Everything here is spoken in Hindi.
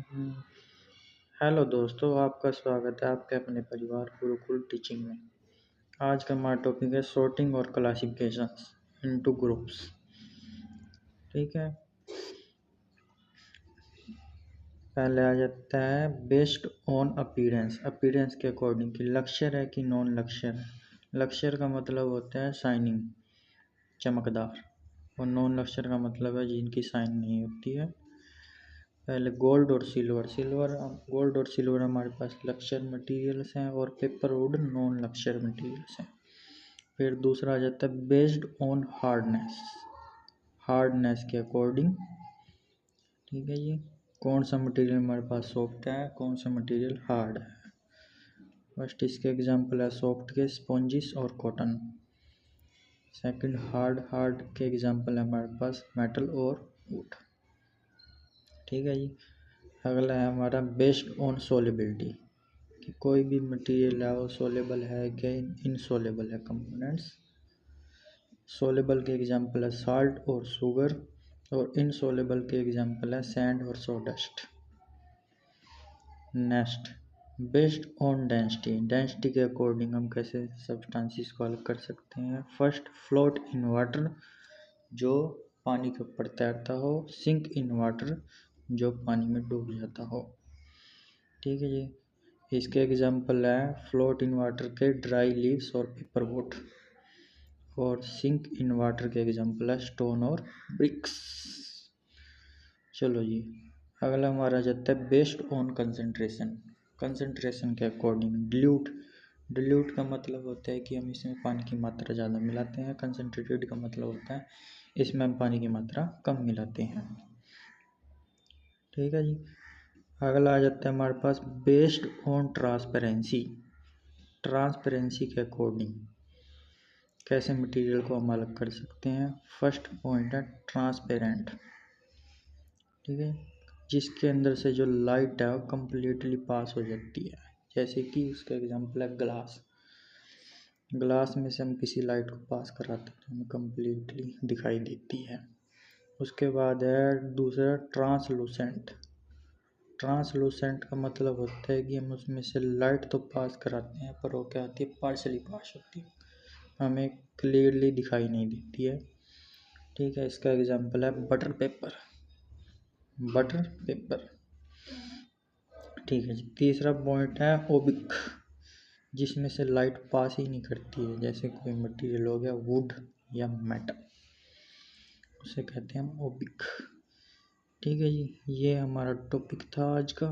हम्म, हेलो दोस्तों, आपका स्वागत है आपके अपने परिवार गुरुकुल टीचिंग में। आज का हमारा टॉपिक है सॉर्टिंग और क्लासिफिकेशंस इनटू ग्रुप्स। ठीक है, पहले आ जाता है बेस्ड ऑन अपीयरेंस। अपीयरेंस के अकॉर्डिंग कि लक्ष्यर है कि नॉन लक्ष्यर है। लक्ष्यर का मतलब होता है शाइनिंग, चमकदार, और नॉन लक्ष्यर का मतलब है जिनकी शाइन नहीं होती है। पहले गोल्ड और सिल्वर गोल्ड और सिल्वर हमारे पास लक्ष्यर मटेरियल्स हैं और पेपर वुड नॉन लक्ष्यर मटेरियल्स हैं। फिर दूसरा आ जाता है बेस्ड ऑन हार्डनेस के अकॉर्डिंग। ठीक है जी, कौन सा मटेरियल हमारे पास सॉफ्ट है, कौन सा मटेरियल हार्ड है। फर्स्ट इसके एग्जांपल है सॉफ्ट के स्पॉन्जिस और कॉटन। सेकंड हार्ड के एग्जांपल है हमारे पास मेटल और वुड। ठीक है जी, अगला है हमारा बेस्ड ऑन सोलेबिलिटी कि कोई भी मटेरियल है वो सोलेबल है कि इनसोलेबल है। कंपोनेंट्स सोलेबल के एग्जांपल है साल्ट और शुगर, और इनसोलेबल के एग्जांपल है सैंड और सोडस्ट। नेक्स्ट बेस्ड ऑन डेंसिटी के अकॉर्डिंग हम कैसे सब्सटेंसेस को अलग कर सकते हैं। फर्स्ट फ्लोट इन वाटर, जो पानी के ऊपर तैरता हो। सिंक इन वाटर, जो पानी में डूब जाता हो। ठीक है जी, इसके एग्जांपल है फ्लोट इन वाटर के ड्राई लीव्स और पेपर वुड, और सिंक इन वाटर के एग्जांपल है स्टोन और ब्रिक्स। चलो जी, अगला हमारा जाता है बेस्ड ऑन कंसंट्रेशन के अकॉर्डिंग डिल्यूट का मतलब होता है कि हम इसमें पानी की मात्रा ज़्यादा मिलाते हैं। कंसंट्रेटेड का मतलब होता है इसमें हम पानी की मात्रा कम मिलाते हैं। ठीक है जी, अगला आ जाता है हमारे पास बेस्ड ऑन ट्रांसपेरेंसी के अकॉर्डिंग कैसे मटेरियल को हम अलग कर सकते हैं। फर्स्ट पॉइंट है ट्रांसपेरेंट। ठीक है, जिसके अंदर से जो लाइट है वो कम्प्लीटली पास हो जाती है। जैसे कि उसका एग्जांपल है ग्लास में से हम किसी लाइट को पास कराते हैं तो हमें कम्प्लीटली दिखाई देती है। उसके बाद है दूसरा ट्रांसलूसेंट का मतलब होता है कि हम उसमें से लाइट तो पास कराते हैं पर वो क्या होती है, पार्शली पास होती है, हमें क्लियरली दिखाई नहीं देती है। ठीक है, इसका एग्जांपल है बटर पेपर। ठीक है जी, तीसरा पॉइंट है ओबिक, जिसमें से लाइट पास ही नहीं करती है। जैसे कोई मटेरियल हो गया वुड या मेटल, उसे कहते हैं हम ओबिक। ठीक है जी, ये हमारा टॉपिक था आज का।